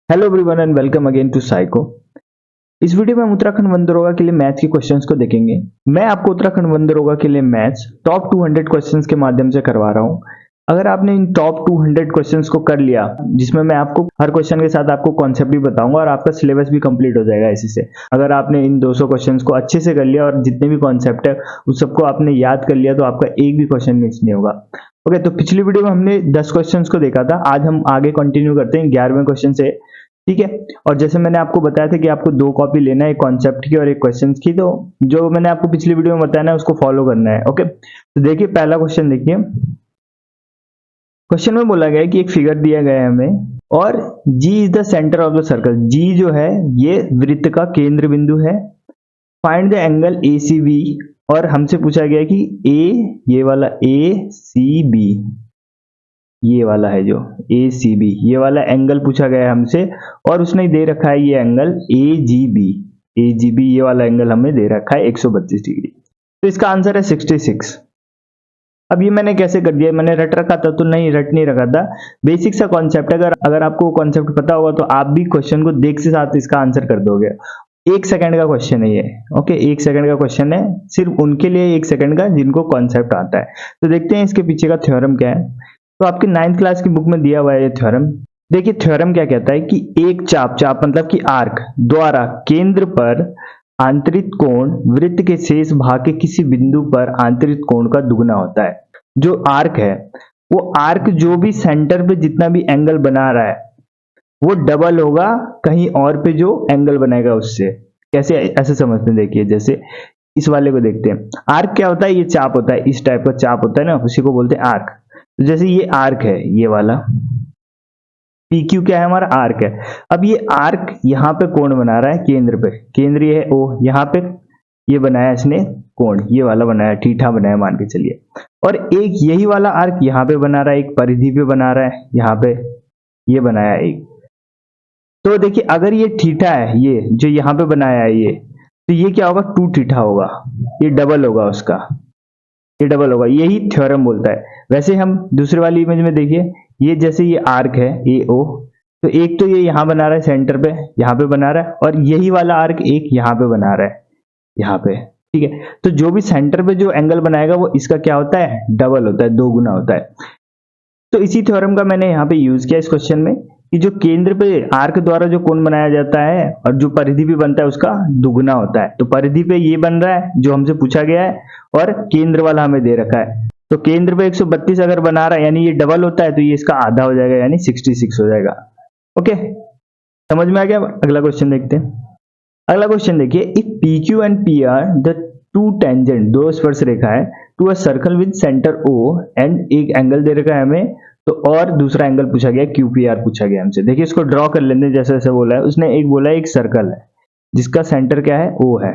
Hello everyone and welcome again to psycho. इस video में हम उत्तराखंड वन दरोगा के लिए मैथ्स के क्वेश्चंस को देखेंगे। मैं आपको उत्तराखंड वन दरोगा के लिए मैथ्स टॉप 200 क्वेश्चंस के माध्यम से करवा रहा हूं। अगर आपने इन टॉप 200 क्वेश्चंस को कर लिया, जिसमें मैं आपको हर क्वेश्चन के साथ आपको कॉन्सेप्ट भी बताऊंगा और आपका सिलेबस भी कंप्लीट हो जाएगा इसी से। अगर आपने इन 200 क्वेश्चंस को अच्छे से कर लिया और जितने भी कॉन्सेप्ट है उस सबको आपने याद कर लिया, तो आपका एक भी क्वेश्चन मिस नहीं होगा। ओके, तो पिछली वीडियो में हमने 10 क्वेश्चंस को देखा था। आज हम आगे कंटिन्यू करते हैं 11वें क्वेश्चन से। ठीक है, और जैसे मैंने आपको बताया था कि आपको 2 कॉपी लेना है, एक कॉन्सेप्ट की और एक क्वेश्चन की। तो जो मैंने आपको पिछली वीडियो में बताया ना उसको फॉलो करना है। ओके, तो देखिए पहला क्वेश्चन देखिए। क्वेश्चन में बोला गया है कि एक फिगर दिया गया है हमें और G is the centre of the circle. G जो है ये वृत्त का केंद्र बिंदु है। फाइंड द एंगल ACB, और हमसे पूछा गया है कि A, ये वाला ACB, ये वाला है जो ACB, ये वाला एंगल पूछा गया है हमसे, और उसने दे रखा है ये एंगल AGB, ये वाला एंगल हमें दे रखा है 132 डिग्री। तो इसका आंसर है 66। अब ये मैंने कैसे कर दिया, मैंने रट रखा था तो नहीं, रट नहीं रखा था, बेसिक सा कॉन्सेप्ट है। अगर आपको कॉन्सेप्ट पता होगा तो आप भी क्वेश्चन को देख से साथ इसका आंसर कर दोगे। 1 सेकंड का क्वेश्चन है ये। ओके, 1 सेकंड का क्वेश्चन है, सिर्फ उनके लिए 1 सेकंड का जिनको कॉन्सेप्ट आता है। तो देखते हैं इसके पीछे का थ्योरम क्या है। तो आपके 9th क्लास की बुक में दिया हुआ है ये थ्योरम। देखिए थ्योरम क्या कहता है कि एक चाप मतलब कि आर्क द्वारा केंद्र पर आंतरिक कोण वृत्त के शेष भाग के किसी बिंदु पर आंतरिक कोण का दुगना होता है। जो आर्क है वो आर्क जो भी सेंटर पे जितना भी एंगल बना रहा है वो डबल होगा कहीं और पे जो एंगल बनाएगा उससे। कैसे, ऐसे समझते हैं। देखिए जैसे इस वाले को देखते हैं। आर्क क्या होता है, ये चाप होता है, इस टाइप का चाप होता है ना, उसी को बोलते हैं आर्क। तो जैसे ये आर्क है, ये वाला PQ क्या है, हमारा आर्क है। अब ये आर्क यहाँ पे कोण बना रहा है केंद्र पे, केंद्र ये है O, यहाँ पे ये बनाया इसने कोण, ये वाला बनाया, थीटा बनाया मान के चलिए। और एक यही वाला आर्क यहाँ पे बना रहा है, एक परिधि पे बना रहा है, यहाँ पे ये बनाया एक। तो देखिए अगर ये थीटा है, ये जो यहाँ पे बनाया है ये, तो ये क्या होगा, 2 थीटा होगा, ये डबल होगा उसका, ये डबल होगा। यही थ्योरम बोलता है। वैसे हम दूसरे वाली इमेज में देखिए, ये जैसे ये आर्क है AO, तो एक तो ये यहाँ बना रहा है सेंटर पे, यहाँ पे बना रहा है, और यही वाला आर्क एक यहाँ पे बना रहा है, यहाँ पे। ठीक है, तो जो भी सेंटर पे जो एंगल बनाएगा वो इसका क्या होता है, डबल होता है, 2 गुना होता है। तो इसी थ्योरम का मैंने यहाँ पे यूज किया इस क्वेश्चन में कि जो केंद्र पे आर्क द्वारा जो कोण बनाया जाता है और जो परिधि भी बनता है उसका दुगुना होता है। तो परिधि पे ये बन रहा है जो हमसे पूछा गया है, और केंद्र वाला हमें दे रखा है। तो केंद्र पे 132 अगर बना रहा है यानी ये डबल होता है, तो ये इसका आधा हो जाएगा यानी 66 हो जाएगा। ओके, समझ में आ गया। अगला क्वेश्चन देखते हैं। अगला क्वेश्चन देखिए, if PQ and PR the two tangent, 2 स्पर्श रेखा है, to a circle with centre O, and एक एंगल दे रखा है हमें, तो और दूसरा एंगल पूछा गया, QPR पूछा गया हमसे। देखिए इसको ड्रॉ कर लेते हैं। जैसे जैसे बोला है उसने, एक बोला है एक सर्कल है जिसका सेंटर क्या है, O है।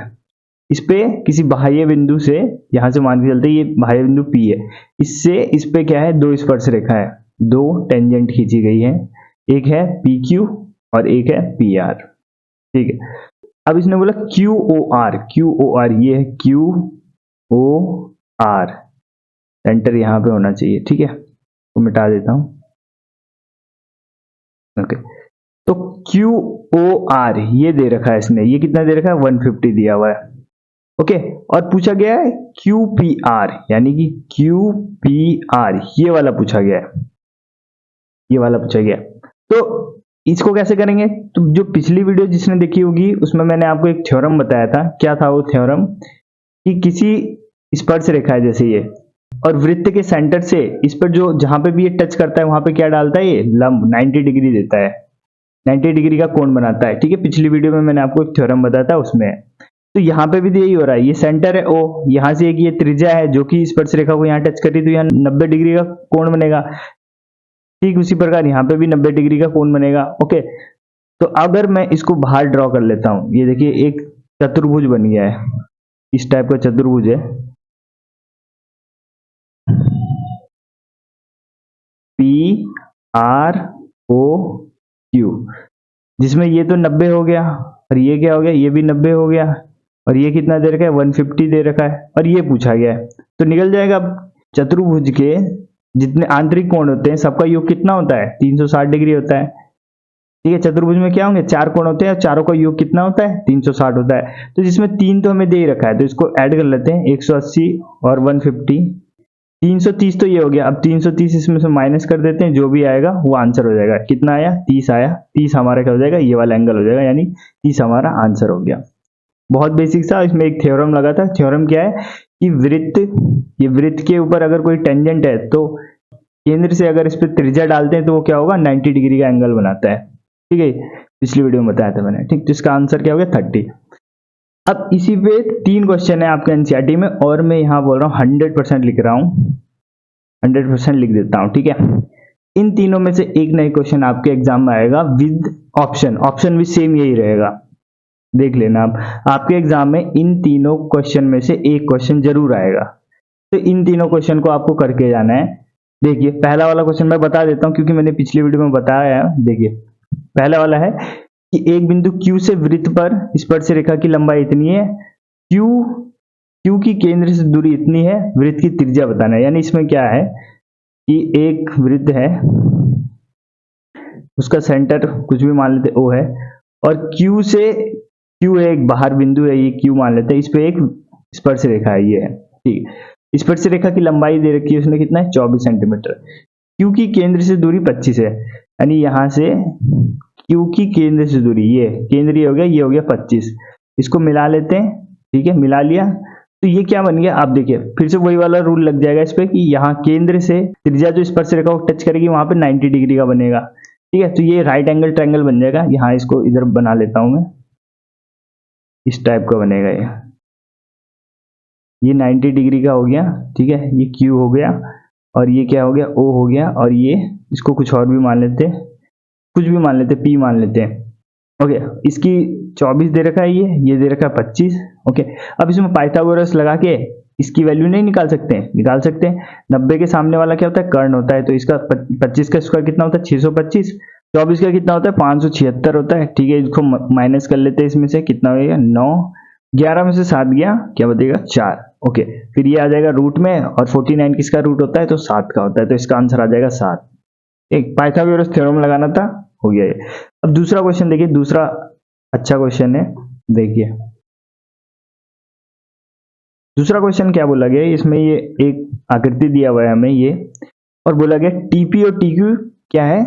इस पे किसी बाह्य बिंदु से, यहां से मान के चलते ये बाह्य बिंदु P है, इससे इस पे क्या है, 2 स्पर्श रेखा है, 2 टेंजेंट खींची गई है, एक है PQ और एक है PR। ठीक है, अब इसने बोला QOR, ये है QOR, सेंटर यहां पे होना चाहिए। ठीक है, तो मिटा देता हूं। ओके, तो QOR ये दे रखा है इसने, ये कितना दे रखा है, 150 दिया हुआ है। ओके, और पूछा गया है QPR, यानी कि QPR ये वाला पूछा गया है, ये वाला पूछा गया। तो इसको कैसे करेंगे, तो जो पिछली वीडियो जिसने देखी होगी उसमें मैंने आपको एक थ्योरम बताया था। क्या था वो थ्योरम, कि किसी स्पर्श रेखा है जैसे ये, और वृत्त के सेंटर से इस पर जो जहां पे भी ये टच करता है वहां पे क्या डालता है, ये लंब 90 डिग्री देता है, 90 डिग्री का कोण बनाता है। ठीक है, पिछली वीडियो में मैंने आपको एक थ्योरम बताया था उसमें। तो यहाँ पे भी यही हो रहा है, ये सेंटर है O, यहाँ से एक ये त्रिज्या है जो कि स्पर्श रेखा को यहाँ टच कर रही, तो यहाँ 90 डिग्री का कोण बनेगा। ठीक उसी प्रकार यहाँ पे भी 90 डिग्री का कोण बनेगा। ओके, तो अगर मैं इसको बाहर ड्रॉ कर लेता हूं, ये देखिए एक चतुर्भुज बन गया है, इस टाइप का चतुर्भुज है, PROQ, जिसमें ये तो 90 हो गया और ये क्या हो गया, ये भी 90 हो गया, और ये कितना दे रखा है, 150 दे रखा है, और ये पूछा गया है। तो निकल जाएगा। चतुर्भुज के जितने आंतरिक कोण होते हैं सबका योग कितना होता है, 360 डिग्री होता है। ठीक है, चतुर्भुज में क्या होंगे, 4 कोण होते हैं, चारों का योग कितना होता है, 360 होता है। तो जिसमें 3 तो हमें दे ही रखा है, तो इसको ऐड कर लेते हैं, 180 और 150, 330 तो ये हो गया। अब 330 इसमें से माइनस कर देते हैं, जो भी आएगा वो आंसर हो जाएगा। कितना आया, 30 आया। 30 हमारा क्या हो जाएगा, ये वाला एंगल हो जाएगा, यानी 30 हमारा आंसर हो गया। बहुत बेसिक सा, इसमें एक थ्योरम लगा था। थ्योरम क्या है कि ये वृत्त के ऊपर अगर कोई टेंजेंट है तो केंद्र से अगर इस पर त्रिज्या डालते हैं तो वो क्या होगा, 90 डिग्री का एंगल बनाता है। ठीक है, पिछली वीडियो में बताया था मैंने। ठीक, तो इसका आंसर क्या हो गया, 30। अब इसी पे 3 क्वेश्चन है आपके एनसीईआरटी में, और मैं यहाँ बोल रहा हूँ 100% लिख रहा हूँ, 100% लिख देता हूँ। ठीक है, इन तीनों में से एक नए क्वेश्चन आपके एग्जाम में आएगा विद ऑप्शन, ऑप्शन भी सेम यही रहेगा, देख लेना आप। आपके एग्जाम में इन तीनों क्वेश्चन में से एक क्वेश्चन जरूर आएगा, तो इन तीनों क्वेश्चन को आपको करके जाना है। देखिए, पहला वाला क्वेश्चन मैं बता देता हूँ क्योंकि मैंने पिछली वीडियो में बताया है। देखिए, पहला वाला है कि एक बिंदु Q से वृत्त पर स्पर्श रेखा की लंबाई इतनी है, Q की केंद्र से दूरी इतनी है, वृत्त की त्रिज्या बताना है। यानी इसमें क्या है कि एक वृत्त है, उसका सेंटर कुछ भी मान लेते O है, और Q एक बाहर बिंदु है, ये Q मान लेते हैं, इस पे एक स्पर्श रेखा है, ये है। ठीक, स्पर्श रेखा की लंबाई दे रखी है उसने, कितना है, 24 सेंटीमीटर। Q की केंद्र से दूरी 25 है, यानी यहां से Q की केंद्र से दूरी, ये केंद्रीय हो गया, ये हो गया 25। इसको मिला लेते हैं। ठीक है, मिला लिया तो ये क्या बन गया, आप देखिए फिर से वही वाला रूल लग जाएगा इस पे कि यहाँ केंद्र से त्रिज्या जो स्पर्श रेखा को टच करेगी वहां पे 90 डिग्री का बनेगा। ठीक है, तो ये राइट एंगल ट्रायंगल बन जाएगा। यहाँ इसको इधर बना लेता हूं मैं, इस टाइप का बनेगा ये 90 डिग्री का हो गया। ठीक है, ये Q हो गया, और ये क्या हो गया, O हो गया, और ये इसको कुछ और भी मान लेते हैं, कुछ भी मान लेते हैं, P मान लेते हैं। ओके, इसकी 24 दे रखा है, ये दे रखा है 25। ओके, अब इसमें पाइथागोरस लगा के इसकी वैल्यू नहीं निकाल सकते हैं, निकाल सकते हैं। 90 के सामने वाला क्या होता है, कर्ण होता है, तो इसका 25 का स्क्वायर कितना होता है, 625। 24 का कितना होता है, 576 होता है। ठीक है, इसको माइनस कर लेते हैं, इसमें से कितना होगा, 9, 11 में से 7 गया, क्या बचेगा, 4। ओके, फिर ये आ जाएगा रूट में, और 49 किसका रूट होता है, तो 7 का होता है, तो इसका आंसर आ जाएगा 7। एक पाइथागोरस थ्योरम लगाना था, हो गया ये। अब दूसरा क्वेश्चन देखिए, दूसरा अच्छा क्वेश्चन है। देखिए दूसरा क्वेश्चन क्या बोला गया, इसमें ये एक आकृति दिया हुआ है हमें ये, और बोला गया टीपी और टीक्यू क्या है,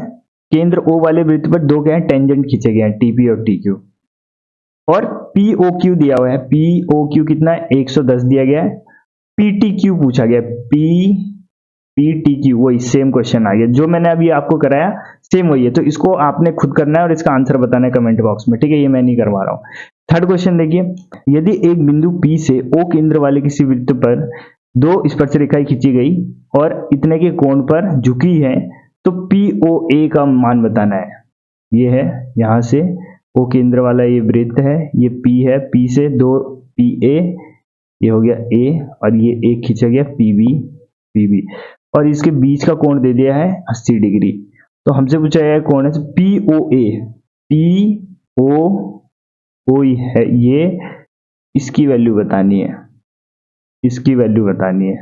केंद्र O वाले वृत्त पर दो क्या है, टेंजेंट खींचे गए हैं, टीपी और टीक्यू। और पीओक्यू दिया हुआ है, पीओक्यू कितना है, 110 दिया गया है। पीटीक्यू पूछा गया, पीटीक्यू वही सेम क्वेश्चन आ गया, जो मैंने अभी आपको कराया सेम वही है। तो इसको आपने खुद करना है और इसका आंसर बताना है कमेंट बॉक्स में। ठीक है, ये मैं नहीं करवा रहा हूँ। थर्ड क्वेश्चन देखिए, यदि एक बिंदु P से O केंद्र वाले किसी वृत्त पर दो स्पर्श रेखाएं खींची गई और इतने के कोण पर झुकी है, तो POA का मान बताना है। ये है, यहां से O केंद्र वाला ये वृत्त है, ये P है, P से दो PA, ये हो गया A, और ये एक खींचा गया PB, और इसके बीच का कोण दे दिया है 80 डिग्री। तो हमसे पूछा गया कोण है POA, POA है ये, इसकी वैल्यू बतानी है, इसकी वैल्यू बतानी है।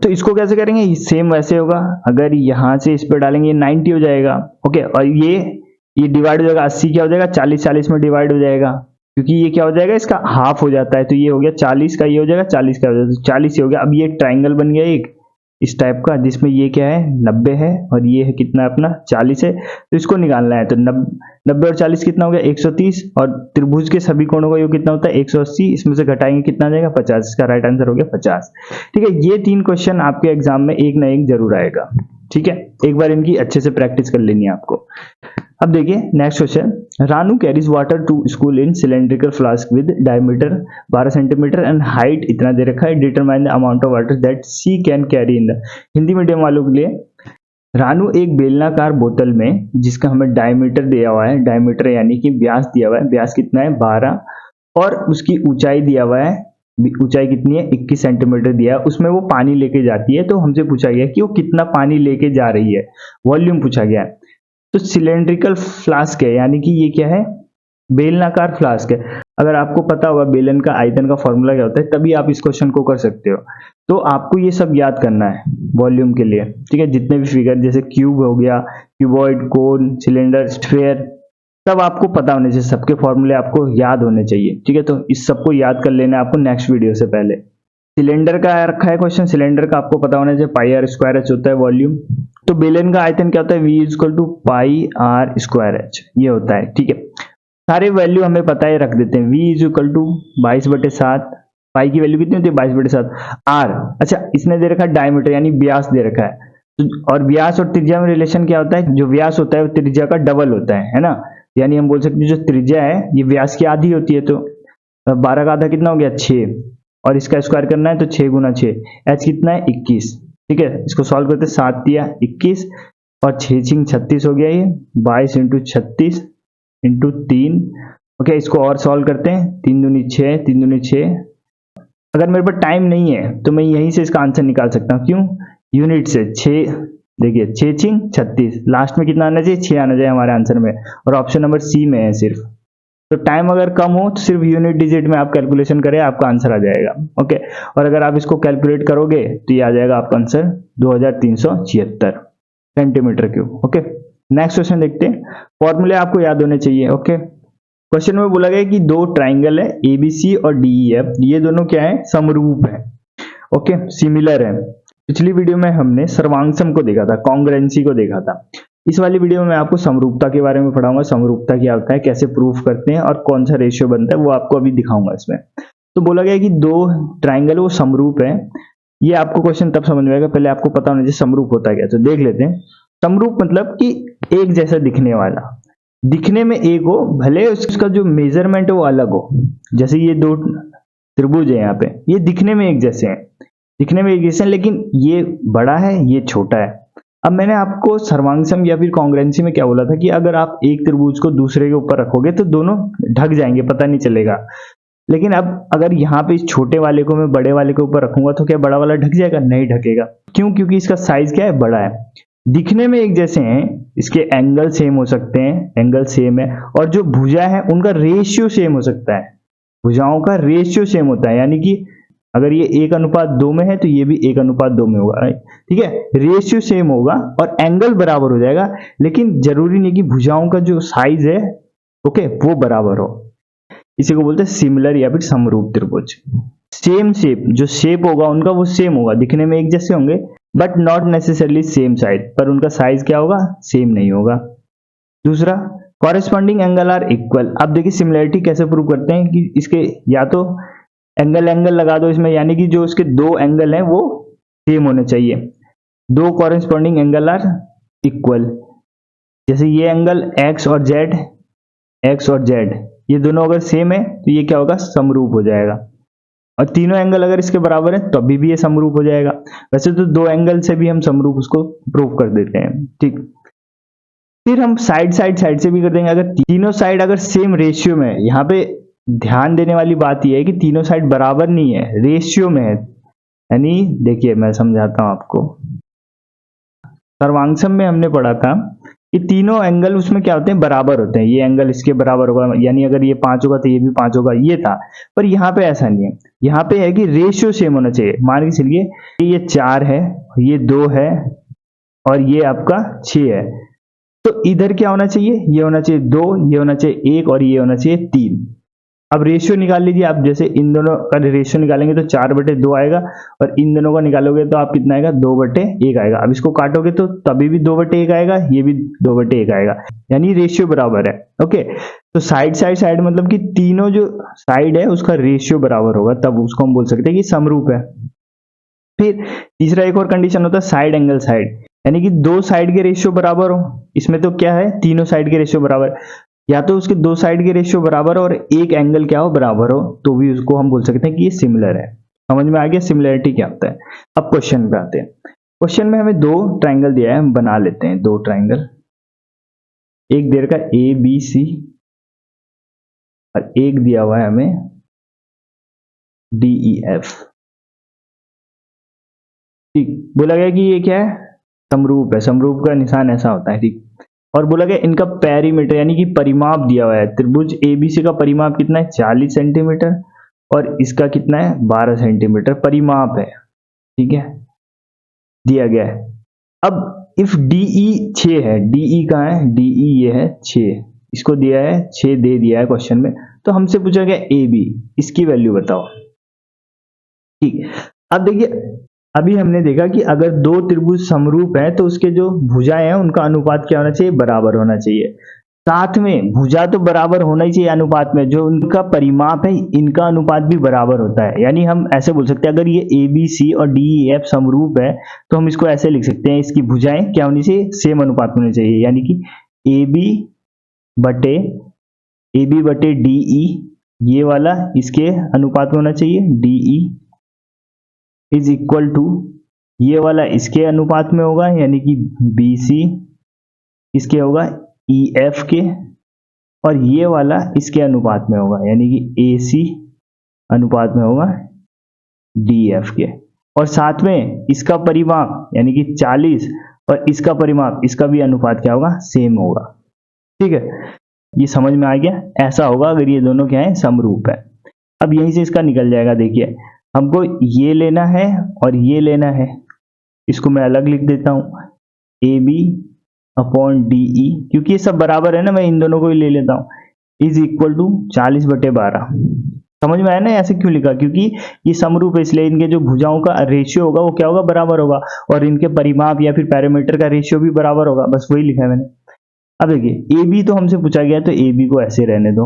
तो इसको कैसे करेंगे, सेम वैसे होगा, अगर यहां से इस पे डालेंगे 90 हो जाएगा। ओके, और ये डिवाइड हो जाएगा, 80 क्या हो जाएगा, 40 में डिवाइड हो जाएगा, क्योंकि ये क्या हो जाएगा, इसका हाफ हो जाता है। तो ये हो गया 40 का, ये हो जाएगा 40 का, हो जाएगा 40 ही हो गया। अब ये ट्राइंगल बन गया एक इस टाइप का, जिसमें ये क्या है, 90 है, और ये है कितना, अपना 40 है। तो इसको निकालना है, तो 90 और 40 कितना हो गया, 130, और त्रिभुज के सभी कोणों का योग कितना होता है, 180, इसमें से घटाएंगे कितना आ जाएगा, 50। इसका राइट आंसर हो गया 50। ठीक है, ये 3 क्वेश्चन आपके एग्जाम में एक ना एक जरूर आएगा। ठीक है, एक बार इनकी अच्छे से प्रैक्टिस कर लेनी है आपको। अब देखिए next question, Ranu carries water to school in cylindrical flask with diameter 12 centimetre and height इतना दे रखा है, determine the amount of water that she can carry in the. Hindi medium वालों के लिए, रानू एक बेलनाकार बोतल में जिसका हमें डायमीटर दिया हुआ है, डायमीटर यानी कि व्यास दिया हुआ है, व्यास कितना है 12, और उसकी ऊंचाई दिया हुआ है, ऊंचाई कितनी है 21 सेंटीमीटर दिया है, उसमें वो पानी लेके जाती है। तो हमसे पूछा गया कि वो कितना पानी लेके जा रही है, वॉल्यूम पूछा गया है। तो सिलेंड्रिकल फ्लास्क है, यानी कि ये क्या है, बेलनाकार फ्लास्क है। अगर आपको पता होगा बेलन का आयतन का फॉर्मूला क्या होता है, तभी आप इस क्वेश्चन को कर सकते हो। तो आपको ये सब याद करना है वॉल्यूम के लिए। ठीक है, जितने भी फिगर जैसे क्यूब हो गया, क्यूबॉइड, कोन, सिलेंडर, स्फीयर, सब आपको पता होने चाहिए, सबके फॉर्मूले आपको याद होने चाहिए, ठीक है। तो इस सबको याद कर लेना है आपको नेक्स्ट वीडियो से पहले। सिलेंडर का रखा है क्वेश्चन, सिलेंडर का आपको पता होना चाहिए पाई आर स्क्वायर एच होता है वॉल्यूम। तो बेलन का आयतन क्या होता है, V equal to pi r square h, ये होता है, ठीक है। सारे वैल्यू हमें पता है, रख देते हैं। V इज इक्वल टू 22/7, पाई की वैल्यू कितनी होती है 22/7। आर, अच्छा इसने दे रखा है डायमीटर यानी व्यास दे रखा है, और व्यास और त्रिज्या में रिलेशन क्या होता है, जो व्यास होता है वो त्रिज्या का डबल होता है ना। यानी हम बोल सकते हैं जो त्रिज्या है ये व्यास की आधी होती है, तो 12 का आधा कितना हो गया 6, और इसका स्क्वायर करना है तो 6 गुना 6, एच कितना है 21, ठीक है। इसको सॉल्व करते 7 दिया 21 और 6 छिंग 36 हो गया, ये 22 इंटू 36 इंटू 3। ओके, इसको और सॉल्व करते हैं, 3 दूनी 6, 3 दूनी 6। अगर मेरे पास टाइम नहीं है तो मैं यहीं से इसका आंसर निकाल सकता हूँ, क्यों, यूनिट से 6, देखिए 6 छिंग 36, लास्ट में कितना आना चाहिए 6 आना चाहिए हमारे आंसर में, और ऑप्शन नंबर सी में है सिर्फ। तो टाइम अगर कम हो तो सिर्फ यूनिट डिजिट में आप कैलकुलेशन करें, आपका आंसर आ जाएगा। ओके, और अगर आप इसको कैलकुलेट करोगे तो ये आ जाएगा आपका answer 2376 centimetre cube. Okay, next question देखते हैं। फॉर्मूले आपको याद होने चाहिए। ओके, क्वेश्चन में बोला गया कि दो ट्राइंगल है एबीसी और डीईएफ, ये दोनों क्या है, समरूप है। ओके, सिमिलर है। पिछली वीडियो में हमने सर्वांगसम को देखा था, कॉन्ग्रुएंसी को देखा था। इस वाली वीडियो में मैं आपको समरूपता के बारे में पढ़ाऊंगा, समरूपता क्या होता है, कैसे प्रूफ करते हैं और कौन सा रेशियो बनता है, वो आपको अभी दिखाऊंगा इसमें। तो बोला गया कि दो ट्राइंगल वो समरूप है। ये आपको क्वेश्चन तब समझ में आएगा, पहले आपको पता होना चाहिए समरूप होता है क्या। तो देख लेते हैं। समरूप मतलब कि एक जैसा दिखने वाला, दिखने में एक हो, भले उसका जो मेजरमेंट है वो अलग हो। जैसे ये दो त्रिभुज है यहाँ पे, ये दिखने में एक जैसे हैं, दिखने में एक जैसे हैं, लेकिन ये बड़ा है ये छोटा है। अब मैंने आपको सर्वांगसम या फिर कॉन्ग्रुएंसी में क्या बोला था कि अगर आप एक त्रिभुज को दूसरे के ऊपर रखोगे तो दोनों ढक जाएंगे, पता नहीं चलेगा। लेकिन अब अगर यहाँ पे इस छोटे वाले को मैं बड़े वाले के ऊपर रखूंगा तो क्या बड़ा वाला ढक जाएगा, नहीं ढकेगा। क्यों, क्योंकि इसका साइज क्या है, बड़ा है। दिखने में एक जैसे हैं, इसके एंगल सेम हो सकते हैं, एंगल सेम है, और जो भुजा है उनका रेशियो सेम हो सकता है, भुजाओं का रेशियो सेम होता है। यानी कि अगर ये 1:2 में है तो ये भी 1:2 में होगा, ठीक है। रेशियो सेम होगा और एंगल बराबर हो जाएगा, लेकिन जरूरी नहीं कि भुजाओं का जो साइज है ओके वो बराबर हो। इसी को बोलते हैं सिमिलर या फिर समरूप त्रिभुज। सेम शेप, जो शेप होगा उनका वो सेम होगा, दिखने में एक जैसे होंगे but not necessarily same side, पर उनका साइज क्या होगा, सेम नहीं होगा। दूसरा, कॉरेस्पॉन्डिंग एंगल आर इक्वल। अब देखिए सिमिलरिटी कैसे प्रूव करते हैं कि इसके या तो एंगल लगा दो इसमें, यानी कि जो इसके दो एंगल हैं वो सेम होने चाहिए, दो कॉरेस्पॉन्डिंग एंगल आर इक्वल। जैसे ये एंगल एक्स और जेड ये दोनों अगर सेम है तो ये क्या होगा, समरूप हो जाएगा। और तीनों एंगल अगर इसके बराबर है तो अभी भी ये समरूप हो जाएगा। वैसे तो दो एंगल से भी हम समरूप उसको प्रूव कर देते हैं, ठीक। फिर हम साइड से भी कर देंगे। अगर तीनों साइड अगर सेम रेशियो में है, यहाँ पे ध्यान देने वाली बात यह है कि तीनों साइड बराबर नहीं है, रेशियो में है। यानी देखिए मैं समझाता हूं आपको, सर्वांगसम में हमने पढ़ा था कि तीनों एंगल उसमें क्या होते हैं, बराबर होते हैं। ये एंगल इसके बराबर होगा, यानी अगर ये 5 होगा तो ये भी 5 होगा, ये था। पर यहाँ पे ऐसा नहीं है, यहाँ पे है कि रेशियो सेम होना चाहिए। मान के चलिए ये 4 है, ये 2 है और ये आपका 6 है, तो इधर क्या होना चाहिए, ये होना चाहिए 2, ये होना चाहिए 1 और ये होना चाहिए 3। अब रेशियो निकाल लीजिए आप, जैसे इन दोनों का रेशियो निकालेंगे तो 4/2 आएगा, और इन दोनों का निकालोगे तो आप कितना आएगा, 2/1 आएगा। अब इसको काटोगे तो तभी भी 2/1 आएगा, ये भी 2/1 आएगा, यानी रेशियो बराबर है। ओके, तो साइड मतलब कि तीनों जो साइड है उसका रेशियो बराबर होगा, तब उसको हम बोल सकते हैं कि समरूप है। फिर तीसरा एक और कंडीशन होता है साइड एंगल साइड, यानी कि दो साइड के रेशियो बराबर हो। इसमें तो क्या है, तीनों साइड के रेशियो बराबर, या तो उसके दो साइड के रेशियो बराबर हो और एक एंगल क्या हो, बराबर हो, तो भी उसको हम बोल सकते हैं कि ये सिमिलर है। समझ में आ गया सिमिलरिटी क्या होता है। अब क्वेश्चन पे आते हैं। क्वेश्चन में हमें दो ट्राइंगल दिया है, हम बना लेते हैं दो ट्राइंगल। एक देर का ए बी सी और एक दिया हुआ है हमें डी ई एफ। ठीक, बोला गया कि ये क्या है, समरूप है, समरूप का निशान ऐसा होता है, ठीक। और बोला गया इनका पेरीमीटर यानी कि परिमाप दिया हुआ है। त्रिभुज एबीसी का परिमाप कितना है, 40 सेंटीमीटर, और इसका कितना है, 12 सेंटीमीटर परिमाप है, ठीक है, दिया गया है। अब इफ डीई 6 है, डीई कहाँ है, डीई ये है 6, इसको दिया है 6 दे दिया है क्वेश्चन में, तो हमसे पूछा गया ए बी, इसकी वैल्यू बताओ। ठीक, अब देखिए अभी हमने देखा कि अगर दो त्रिभुज समरूप है तो उसके जो भुजाएं हैं उनका अनुपात क्या होना चाहिए, बराबर होना चाहिए। साथ में भुजा तो बराबर होना ही चाहिए अनुपात में, जो उनका परिमाप है इनका अनुपात भी बराबर होता है। यानी हम ऐसे बोल सकते हैं अगर ये ए बी सी और डी ई एफ समरूप है तो हम इसको ऐसे लिख सकते हैं, इसकी भुजाएं क्या होनी चाहिए, सेम अनुपात में होनी चाहिए। यानी कि ए बी बटे डी ई, ये वाला इसके अनुपात में होना चाहिए, d e is equal to ये वाला इसके अनुपात में होगा, यानी कि बी सी इसके होगा ई एफ के, और ये वाला इसके अनुपात में होगा, यानी कि ए सी अनुपात में होगा डी एफ के। और साथ में इसका परिमाप यानी कि 40 और इसका परिमाप, इसका भी अनुपात क्या होगा, सेम होगा। ठीक है, ये समझ में आ गया। ऐसा होगा अगर ये दोनों क्या है, समरूप है। अब यहीं से इसका निकल जाएगा। देखिए हमको ये लेना है और ये लेना है, इसको मैं अलग लिख देता हूं, A B upon D E, क्योंकि ये सब बराबर है ना, मैं इन दोनों को ही ले लेता हूं, इज इक्वल टू 40/12। समझ में आया ना ऐसे क्यों लिखा, क्योंकि ये समरूप है इसलिए इनके जो भुजाओं का रेशियो होगा वो क्या होगा, बराबर होगा, और इनके परिमाप या फिर पैरामीटर का रेशियो भी बराबर होगा, बस वही लिखा है मैंने। अब देखिए ए बी तो हमसे पूछा गया तो ए बी को ऐसे रहने दो,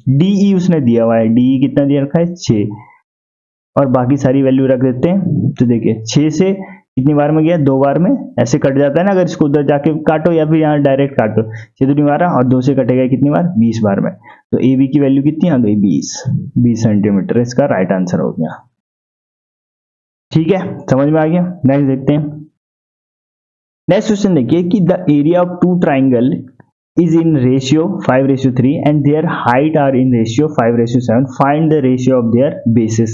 डी ई उसने दिया हुआ है, डी ई कितना दिया रखा है, 6, और बाकी सारी वैल्यू रख देते हैं। तो देखिए 6 से कितनी बार में गया, 2 बार में, ऐसे कट जाता है ना, अगर इसको उधर जाके काटो या फिर यहाँ डायरेक्ट काटो, 6 दूनी 12 और 2 से कटेगा कितनी बार, 20 बार में। तो ए बी की वैल्यू कितनी आ गई, 20 सेंटीमीटर, इसका राइट आंसर हो गया। ठीक है, समझ में आ गया। नेक्स्ट देखते हैं। नेक्स्ट क्वेश्चन देखिए कि the area of two triangle is in ratio 5:3 and their height are in ratio 5:7, find the ratio of their bases।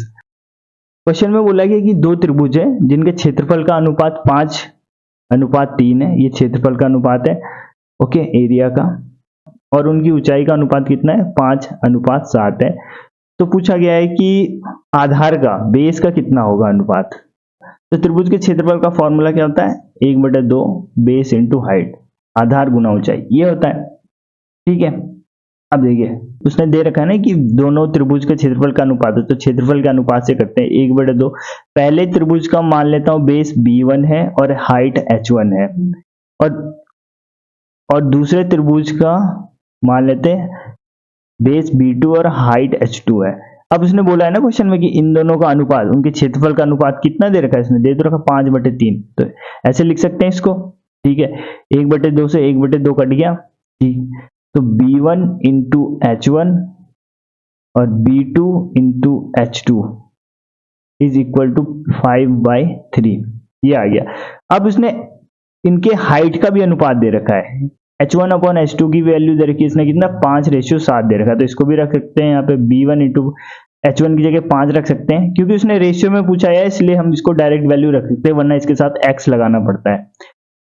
Question में बोला गया कि दो त्रिभुज है जिनके क्षेत्रफल का अनुपात 5:3 है, ये क्षेत्रफल का अनुपात है, ओके, एरिया का, और उनकी ऊंचाई का अनुपात कितना है, 5:7 है। तो पूछा गया है कि आधार का, बेस का कितना होगा अनुपात। तो त्रिभुज के क्षेत्रफल का फॉर्मूला क्या होता है, 1/2 बेस इंटू हाइट, आधार गुना ऊंचाई, ये होता है। ठीक है, अब देखिए उसने दे रखा है ना कि दोनों त्रिभुज के क्षेत्रफल का अनुपात है, तो क्षेत्रफल के अनुपात से करते हैं 1/2। पहले त्रिभुज का मान लेता हूं बेस b1 है और हाइट h1 है, और दूसरे त्रिभुज का मान लेते हैं बेस b2 और हाइट h2 है। अब उसने बोला है ना क्वेश्चन में कि इन दोनों का अनुपात, उनके क्षेत्रफल का अनुपात कितना दे रखा है, इसने दे तो रखा 5/3, तो ऐसे लिख सकते हैं इसको। ठीक है, 1/2 से 1/2 कट गया, ठीक, तो b1 इंटू h1 और b2 into h2 is equal to 5/3, ये आ गया। अब उसने इनके हाइट का भी अनुपात दे रखा है, h1 अपॉन h2 की वैल्यू दे रखी है इसने कितना, 5:7 दे रखा है, तो इसको भी रख सकते हैं यहाँ पे b1 इंटू h1 की जगह 5 रख सकते हैं, क्योंकि उसने रेशियो में पूछा है इसलिए हम इसको डायरेक्ट वैल्यू रख सकते हैं, वरना इसके साथ x लगाना पड़ता है।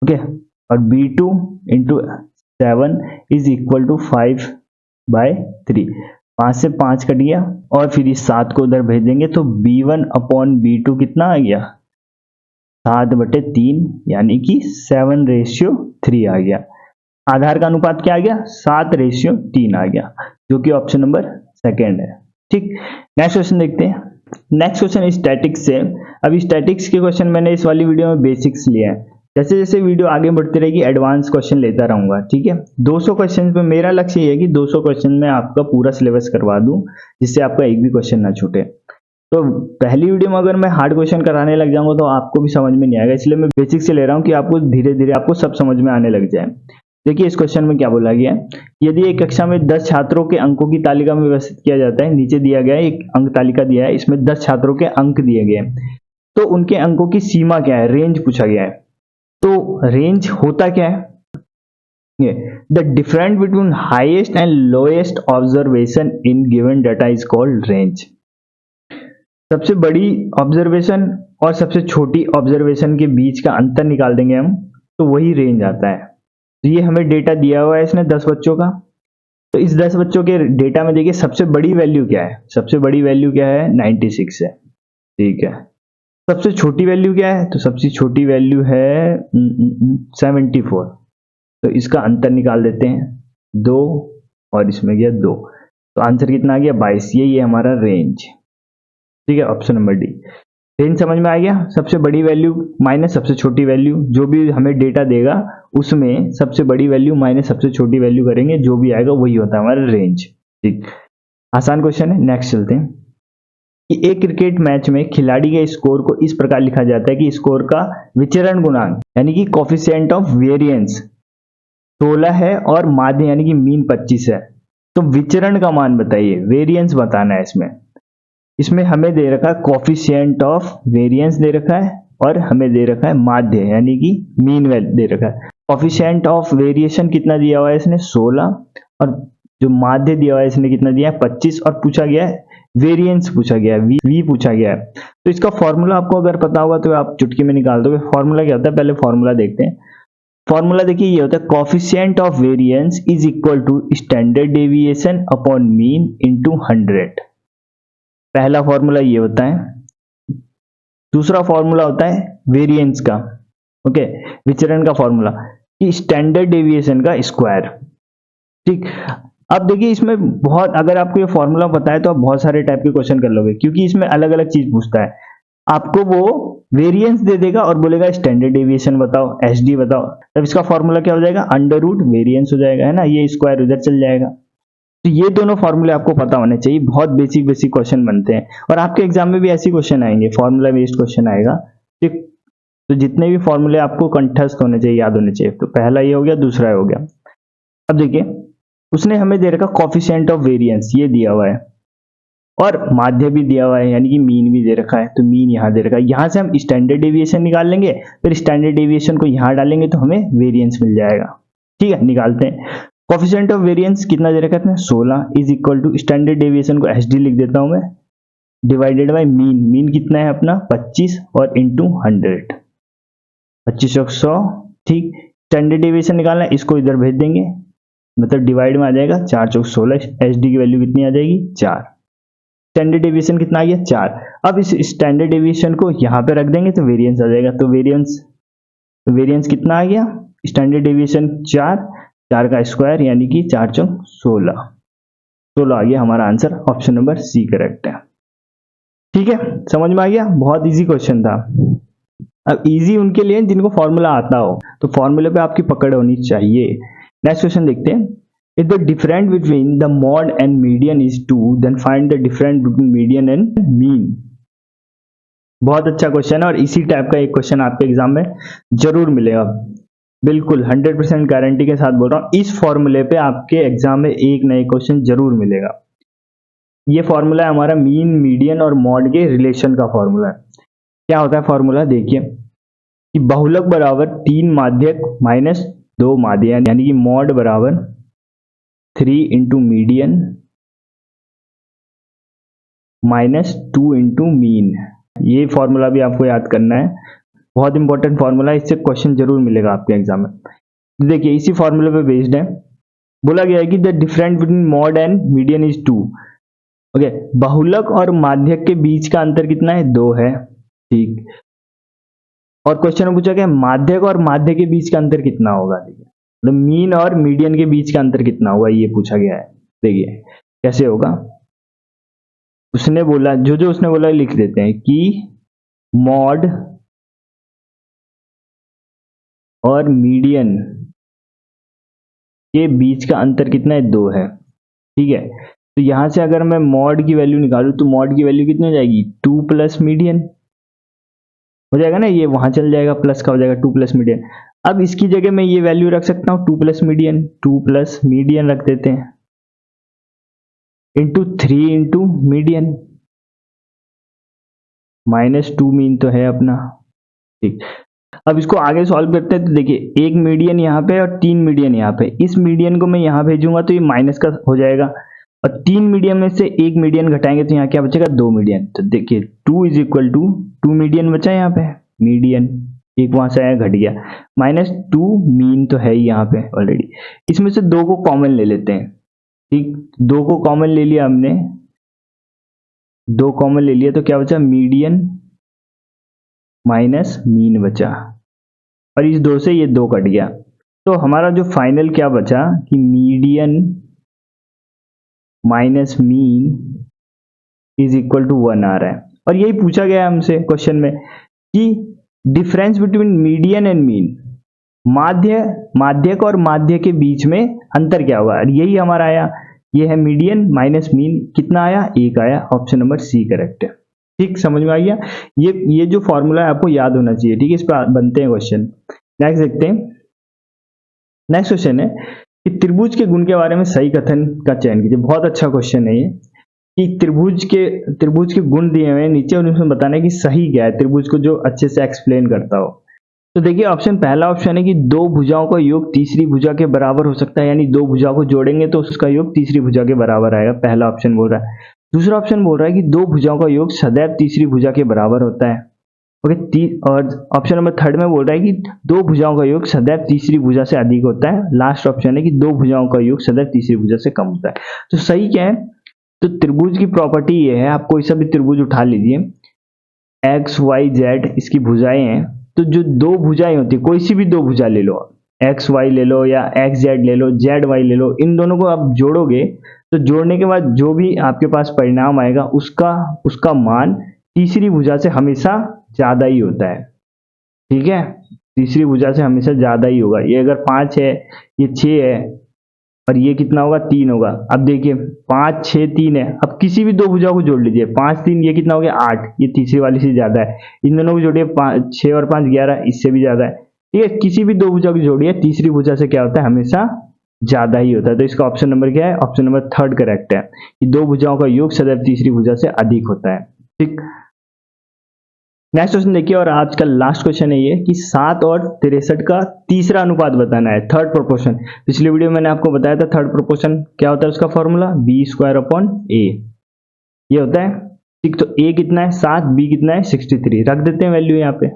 ओके, और b2 into 7 is equal to 5/3, 5 से 5 कट गया, और फिर इस 7 को उधर भेज देंगे तो b1 अपॉन b2 कितना आ गया, 7/3, यानी कि 7:3 आ गया। आधार का अनुपात क्या आ गया, 7:3 आ गया, जो कि ऑप्शन नंबर सेकेंड है। ठीक, नेक्स्ट क्वेश्चन देखते हैं। नेक्स्ट क्वेश्चन स्टैटिक्स से। अभी स्टैटिक्स के क्वेश्चन मैंने इस वाली वीडियो में बेसिक्स लिए हैं, जैसे जैसे वीडियो आगे बढ़ती रहेगी एडवांस क्वेश्चन लेता रहूंगा। ठीक है, 200 क्वेश्चन पे मेरा लक्ष्य ये है कि 200 क्वेश्चन में आपका पूरा सिलेबस करवा दूं, जिससे आपका एक भी क्वेश्चन ना छूटे। तो पहली वीडियो में अगर मैं हार्ड क्वेश्चन कराने लग जाऊंगा तो आपको भी समझ में नहीं आएगा, इसलिए मैं बेसिक से ले रहा हूं कि आपको धीरे धीरे आपको सब समझ में आने लग जाए। देखिए इस क्वेश्चन में क्या बोला गया है, यदि एक कक्षा में 10 छात्रों के अंकों की तालिका में व्यवस्थित किया जाता है, नीचे दिया गया है एक अंक तालिका दिया है, इसमें 10 छात्रों के अंक दिए गए हैं, तो उनके अंकों की सीमा क्या है, रेंज पूछा गया है। तो रेंज होता क्या है, the difference between highest and lowest observation in given data is called range. सबसे बड़ी ऑब्जर्वेशन और सबसे छोटी ऑब्जर्वेशन के बीच का अंतर निकाल देंगे हम, तो वही रेंज आता है। तो ये हमें डेटा दिया हुआ है इसने 10 बच्चों का, तो इस 10 बच्चों के डेटा में देखिए सबसे बड़ी वैल्यू क्या है, सबसे बड़ी वैल्यू क्या है, 96 है। ठीक है, सबसे छोटी वैल्यू क्या है, तो सबसे छोटी वैल्यू है 74। तो इसका अंतर निकाल देते हैं, 2 और इसमें गया 2, तो आंसर कितना आ गया 22। यही है हमारा रेंज। ठीक है, ऑप्शन नंबर डी। रेंज समझ में आ गया, सबसे बड़ी वैल्यू माइनस सबसे छोटी वैल्यू, जो भी हमें डेटा देगा उसमें सबसे बड़ी वैल्यू माइनस सबसे छोटी वैल्यू करेंगे, जो भी आएगा वही होता है हमारा रेंज। ठीक, आसान क्वेश्चन है। नेक्स्ट चलते हैं कि एक क्रिकेट मैच में खिलाड़ी के स्कोर को इस प्रकार लिखा जाता है कि स्कोर का विचरण गुणांक यानी कि कोफिशिएंट ऑफ वेरिएंस 16 है और माध्य यानी कि मीन 25 है। तो विचरण का मान बताइए, वेरिएंस बताना है इसमें। इसमें हमें दे रखा है कोफिशिएंट ऑफ वेरिएंस दे रखा है और हमें दे रखा है माध्य यानी कि मीन वैल्यू दे रखा है। कोफिशिएंट ऑफ वेरिएशन कितना दिया हुआ है इसने 16, और जो माध्य दिया हुआ है इसने कितना दिया है 25, और पूछा गया है वेरिएंस पूछा गया है, वी पूछा गया है। तो इसका फॉर्मूला आपको अगर पता होगा तो आप चुटकी में निकाल दोगे। फॉर्मूला क्या होता है, पहले फॉर्मूला देखते हैं। फॉर्मूला देखिए, ये होता है coefficient of variance is equal to standard deviation upon mean into 100। पहला फॉर्मूला ये होता है। दूसरा फॉर्मूला होता है वेरिएंस का, ओके, विचरण का फॉर्मूला कि स्टैंडर्ड डेविएशन का स्क्वायर। ठीक, अब देखिए इसमें बहुत, अगर आपको ये फॉर्मूला पता है तो आप बहुत सारे टाइप के क्वेश्चन कर लोगे, क्योंकि इसमें अलग अलग चीज पूछता है। आपको वो वेरिएंस दे देगा और बोलेगा स्टैंडर्ड डेविएशन बताओ, एसडी बताओ, तब इसका फॉर्मूला क्या हो जाएगा, अंडर रूट वेरिएंस हो जाएगा, है ना, ये स्क्वायर उधर चल जाएगा। तो ये दोनों फॉर्मूले आपको पता होने चाहिए, बहुत बेसिक बेसिक क्वेश्चन बनते हैं और आपके एग्जाम में भी ऐसे क्वेश्चन आएंगे, फॉर्मूला बेस्ड क्वेश्चन आएगा। ठीक, तो जितने भी फॉर्मूले आपको कंठस्थ होने चाहिए, याद होने चाहिए। तो पहला ये हो गया, दूसरा हो गया। अब देखिए उसने हमें दे रखा कोफिशिएंट ऑफ वेरिएंस, ये दिया हुआ है, और माध्य भी दिया हुआ है यानी कि मीन भी दे रखा है, तो मीन यहाँ दे रखा है। यहाँ से हम स्टैंडर्ड डेविएशन निकाल लेंगे, फिर स्टैंडर्ड डेविएशन को यहाँ डालेंगे तो हमें वेरिएंस मिल जाएगा। ठीक है, निकालते हैं। कोफिशिएंट ऑफ वेरिएंस कितना दे रखा है, 16 is equal to standard deviation को एसडी लिख देता हूं मैं, डिवाइडेड बाय मीन। मीन कितना है अपना 25 और इंटू 100, 25 और 100। ठीक, स्टैंडर्ड डेविएशन निकालना है, इसको इधर भेज देंगे, मतलब डिवाइड में आ जाएगा, 4 चौक 16, एसडी की वैल्यू कितनी आ जाएगी 4। स्टैंडर्ड डेविएशन कितना आ गया 4। अब इस स्टैंडर्ड डेविएशन को यहाँ पे रख देंगे तो वेरिएंस आ जाएगा। तो वेरिएंस कितना आ गया, स्टैंडर्ड डेविएशन 4, 4 का स्क्वायर यानी कि 4 चौक 16 आ गया हमारा answer. Option number C correct है। ठीक है, समझ में आ गया, बहुत इजी क्वेश्चन था। अब इजी उनके लिए जिनको फॉर्मूला आता हो, तो फॉर्मूले पे आपकी पकड़ होनी चाहिए। नेक्स्ट क्वेश्चन देखते हैं। If the difference between the mod and median is 2, then find the difference between median and mean। बहुत अच्छा क्वेश्चन है और इसी टाइप का एक क्वेश्चन आपके एग्जाम में जरूर मिलेगा, बिल्कुल 100% गारंटी के साथ बोल रहा हूँ। इस फॉर्मूले पे आपके एग्जाम में एक नए क्वेश्चन जरूर मिलेगा। ये फॉर्मूला है हमारा मीन, मीडियन और मॉड के रिलेशन का फॉर्मूला है। क्या होता है फॉर्मूला, देखिए कि बहुलक बराबर 3 माध्यक माइनस 2 माध्य, यानी कि मॉड बराबर 3 into median minus 2 into mean. ये फॉर्मूला भी आपको याद करना है, बहुत इंपॉर्टेंट फॉर्मूला है, इससे क्वेश्चन जरूर मिलेगा आपके एग्जाम में। देखिए इसी फॉर्मूले पे बेस्ड है, बोला गया है कि the difference between mod and median is 2। Okay, बहुलक और माध्यक के बीच का अंतर कितना है, 2 है। ठीक, और क्वेश्चन में पूछा गया माध्यक और माध्य के बीच का अंतर कितना होगा, देखिए तो मीन और मीडियन के बीच का अंतर कितना होगा ये पूछा गया है। देखिए कैसे होगा, उसने बोला, जो उसने बोला लिख देते हैं कि मॉड और मीडियन के बीच का अंतर कितना है, 2 है। ठीक है, तो यहां से अगर मैं मॉड की वैल्यू निकालूं तो मॉड की वैल्यू कितनी हो जाएगी, 2 प्लस मीडियन हो जाएगा ना, ये वहां चल जाएगा, प्लस का हो जाएगा 2 प्लस मीडियन। अब इसकी जगह मैं ये वैल्यू रख सकता हूं 2 प्लस मीडियन रख देते हैं, into 3 into median minus 2 mean तो है अपना। ठीक, अब इसको आगे सॉल्व करते हैं तो देखिए एक मीडियन यहाँ पे और 3 मीडियन यहाँ पे, इस मीडियन को मैं यहाँ भेजूंगा तो ये माइनस का हो जाएगा, और 3 मीडियन में से एक मीडियन घटाएंगे तो यहाँ क्या बचेगा, 2 मीडियन। तो देखिए 2 इज इक्वल टू 2 मीडियन बचा यहाँ पे, मीडियन एक वहां से आया घट गया, माइनस 2 मीन तो है ही यहाँ पे ऑलरेडी। इसमें से 2 को कॉमन ले लेते हैं। ठीक, 2 को कॉमन ले लिया हमने, 2 कॉमन ले लिया तो क्या बचा, मीडियन माइनस मीन बचा, और इस 2 से ये 2 कट गया, तो हमारा जो फाइनल क्या बचा कि median minus mean is equal to 1 आ रहा है। और यही पूछा गया है हमसे क्वेश्चन में कि difference between median and mean, माध्यक और माध्य के बीच में अंतर क्या होगा, और यही हमारा आया, ये है मीडियन माइनस मीन, कितना आया, 1 आया। ऑप्शन नंबर सी करेक्ट है। ठीक, समझ में आ गया। ये जो फॉर्मूला है आपको याद होना चाहिए। ठीक है, इस पर बनते हैं क्वेश्चन। नेक्स्ट देखते हैं। नेक्स्ट क्वेश्चन है कि त्रिभुज के गुण के बारे में सही कथन का चयन कीजिए। बहुत अच्छा क्वेश्चन है ये कि त्रिभुज के गुण दिए हुए हैं नीचे और उसमें बताना है कि सही क्या है, त्रिभुज को जो अच्छे से एक्सप्लेन करता हो। तो देखिए पहला ऑप्शन है कि दो भुजाओं का योग तीसरी भुजा के बराबर हो सकता है, यानी दो भुजाओं को जोड़ेंगे तो उसका योग तीसरी भुजा के बराबर आएगा। पहला ऑप्शन बोल रहा है। दूसरा ऑप्शन बोल रहा है कि दो भुजाओं का योग सदैव तीसरी भुजा के बराबर होता है। ओके, और ऑप्शन नंबर थर्ड में बोल रहा है कि दो भुजाओं का योग सदैव तीसरी भुजा से अधिक होता है। लास्ट ऑप्शन है कि दो भुजाओं का योग सदैव तीसरी भुजा से कम होता है। तो सही क्या है, तो त्रिभुज की प्रॉपर्टी ये है, आप कोई सा भी त्रिभुज उठा लीजिए, एक्स वाई जेड इसकी भुजाएं हैं, तो जो दो भुजाएं होती है, कोई सी भी दो भुजा ले लो, एक्स वाई ले लो या एक्स जेड ले लो, जेड वाई ले लो, इन दोनों को आप जोड़ोगे तो जोड़ने के बाद जो भी आपके पास परिणाम आएगा उसका मान तीसरी भुजा से हमेशा ज्यादा ही होता है। ठीक है, तीसरी भुजा से हमेशा ज्यादा ही होगा। ये अगर 5 है, ये 6 है, और ये कितना होगा, 3 होगा। अब देखिए 5 6 3 है, अब किसी भी दो भुजाओं को जोड़ लीजिए, 5 3 ये कितना हो गया, 8, ये तीसरी वाली से ज्यादा है। इन दोनों को जोड़िए, 6 और 5 11, इससे भी ज्यादा है। ठीक है, किसी भी दो भुजा को जोड़िए, तीसरी भुजा से क्या होता है, हमेशा ज्यादा ही होता है। तो इसका ऑप्शन नंबर क्या है, ऑप्शन नंबर थर्ड करेक्ट है कि दो भुजाओं का योग सदैव तीसरी भुजा से अधिक होता है। ठीक, नेक्स्ट क्वेश्चन देखिए, और आज का लास्ट क्वेश्चन है ये कि 7 और 63 का तीसरा अनुपात बताना है, थर्ड प्रोपोर्शन। पिछली वीडियो में मैंने आपको बताया था थर्ड प्रोपोर्शन क्या होता है, उसका फॉर्मूला b² a ये होता है। ठीक, तो a कितना है 7, b कितना है 63, रख देते हैं वैल्यू यहाँ पे,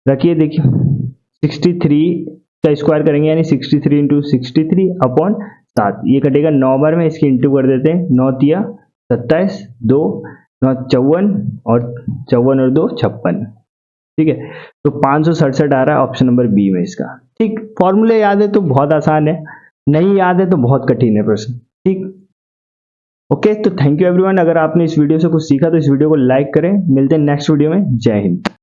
रखिए। देखिए 63 का स्क्वायर करेंगे यानी 63 इंटू 63 अपॉन 7, ये कटेगा 9 बार में, इसकी इंटू कर देते हैं, 9 तिया 27, 2 9 54 और 54 और 2 56। ठीक है, तो 567 आ रहा है ऑप्शन नंबर बी में इसका। ठीक, फॉर्मूले याद है तो बहुत आसान है, नहीं याद है तो बहुत कठिन है प्रश्न। ठीक, ओके, तो थैंक यू एवरीवन। अगर आपने इस वीडियो से कुछ सीखा तो इस वीडियो को लाइक करें। मिलते हैं नेक्स्ट वीडियो में। जय हिंद।